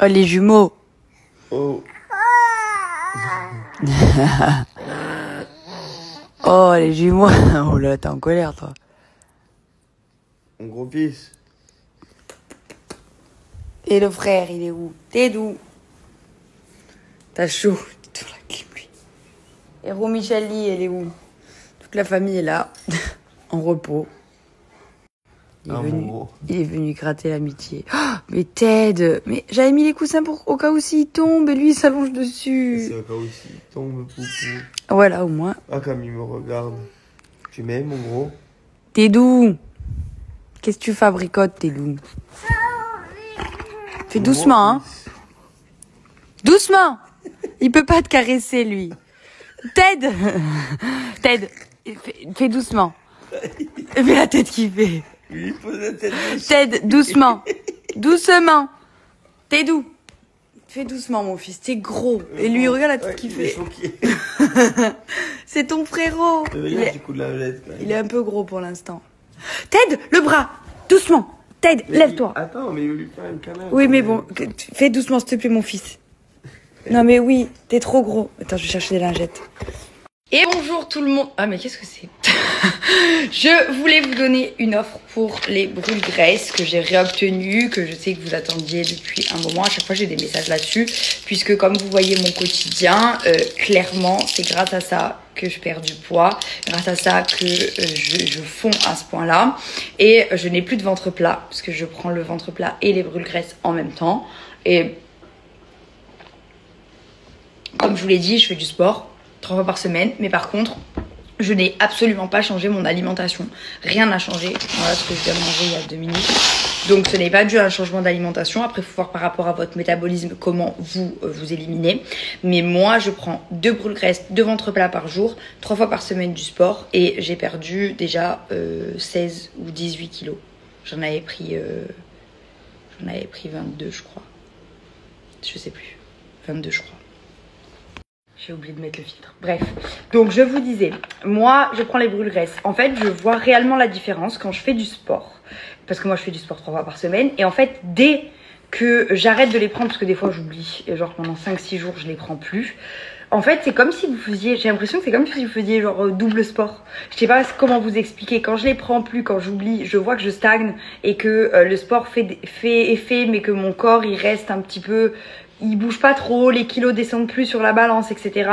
Oh, les jumeaux. Oh. Oh, les jumeaux. Oh là, t'es en colère, toi. Mon gros fils. Et le frère, il est où? T'es d'où? T'as chaud. T'es dans la clim, lui. Et Romichali, elle est où? Toute la famille est là, en repos. Il est venu gratter l'amitié. Oh, mais Ted, mais j'avais mis les coussins pour au cas où s'il tombe et lui il s'allonge dessus. C'est au cas où s'il tombe, poupou. Voilà, au moins. Ah, comme il me regarde. Tu m'aimes, mon gros? T'es doux. Qu'est-ce que tu fabricotes, t'es doux? Fais doucement, hein. Doucement. Il peut pas te caresser, lui. Ted. Ted, fais doucement. Fais la tête qu'il fait. Il pose la tête dessus. Ted, doucement. Doucement. T'es doux. Fais doucement, mon fils. T'es gros. Et lui, regarde la tête qu'il fait. C'est ton frérot. Il est un peu gros pour l'instant. Ted, le bras. Doucement. Ted, lève-toi. Attends, mais il veut lui faire une canard. Oui, mais bon, fais doucement, s'il te plaît, mon fils. Non, mais oui, t'es trop gros. Attends, je vais chercher des lingettes. Et bonjour tout le monde. Ah, mais qu'est-ce que c'est? Je voulais vous donner une offre pour les brûle-graisse que j'ai réobtenue, que je sais que vous attendiez depuis un moment. À chaque fois, j'ai des messages là-dessus, puisque comme vous voyez mon quotidien, clairement, c'est grâce à ça que je perds du poids, grâce à ça que je fonds à ce point-là. Et je n'ai plus de ventre plat, parce que je prends le ventre plat et les brûle-graisse en même temps. Et comme je vous l'ai dit, je fais du sport 3 fois par semaine, mais par contre, je n'ai absolument pas changé mon alimentation. Rien n'a changé. Voilà ce que je viens de manger il y a 2 minutes. Donc ce n'est pas dû à un changement d'alimentation. Après, il faut voir par rapport à votre métabolisme comment vous éliminez. Mais moi, je prends 2 brûle-graisse, 2 ventre plat par jour, 3 fois par semaine du sport. Et j'ai perdu déjà 16 ou 18 kilos. J'en avais pris 22, je crois. Je sais plus. 22, je crois. J'ai oublié de mettre le filtre. Bref, donc je vous disais, moi je prends les brûle-graisse. En fait, je vois réellement la différence quand je fais du sport. Parce que moi je fais du sport 3 fois par semaine. Et en fait, dès que j'arrête de les prendre, parce que des fois j'oublie, genre pendant 5-6 jours je les prends plus. En fait, c'est comme si vous faisiez, j'ai l'impression que c'est comme si vous faisiez genre double sport. Je sais pas comment vous expliquer. Quand je les prends plus, quand j'oublie, je vois que je stagne et que le sport fait effet, mais que mon corps il reste un petit peu... Il bouge pas trop, les kilos descendent plus sur la balance, etc.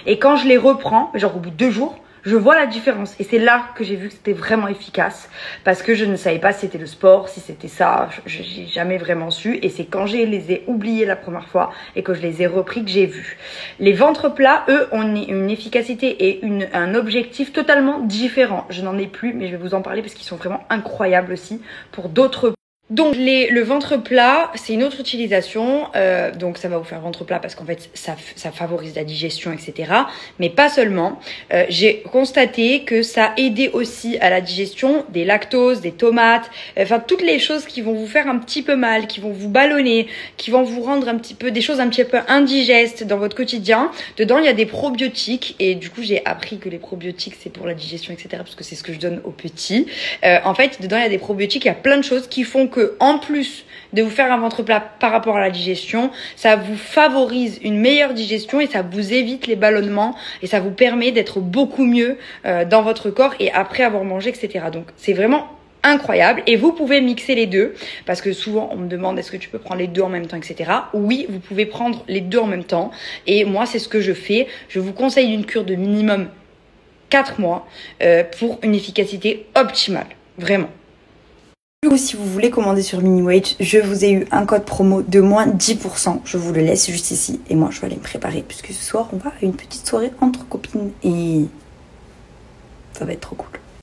Et quand je les reprends, genre au bout de 2 jours, je vois la différence. Et c'est là que j'ai vu que c'était vraiment efficace. Parce que je ne savais pas si c'était le sport, si c'était ça. J'ai jamais vraiment su. Et c'est quand je les ai oubliés la première fois et que je les ai repris que j'ai vu. Les ventres plats, eux, ont une efficacité et un objectif totalement différent. Je n'en ai plus, mais je vais vous en parler parce qu'ils sont vraiment incroyables aussi pour d'autres. Donc le ventre plat, c'est une autre utilisation, donc ça va vous faire ventre plat parce qu'en fait ça favorise la digestion, etc. Mais pas seulement, j'ai constaté que ça aidait aussi à la digestion des lactoses, des tomates, enfin toutes les choses qui vont vous faire un petit peu mal, qui vont vous ballonner, qui vont vous rendre un petit peu, des choses un petit peu indigestes dans votre quotidien. Dedans il y a des probiotiques et du coup j'ai appris que les probiotiques c'est pour la digestion, etc. parce que c'est ce que je donne aux petits. En fait dedans il y a des probiotiques, il y a plein de choses qui font que en plus de vous faire un ventre plat par rapport à la digestion, ça vous favorise une meilleure digestion et ça vous évite les ballonnements et ça vous permet d'être beaucoup mieux dans votre corps et après avoir mangé, etc. Donc c'est vraiment incroyable et vous pouvez mixer les deux parce que souvent on me demande est-ce que tu peux prendre les deux en même temps, etc. Oui, vous pouvez prendre les deux en même temps et moi c'est ce que je fais. Je vous conseille une cure de minimum 4 mois pour une efficacité optimale, vraiment. Du coup, si vous voulez commander sur Miniwage, je vous ai eu un code promo de moins 10%. Je vous le laisse juste ici. Et moi, je vais aller me préparer puisque ce soir, on va à une petite soirée entre copines. Et ça va être trop cool.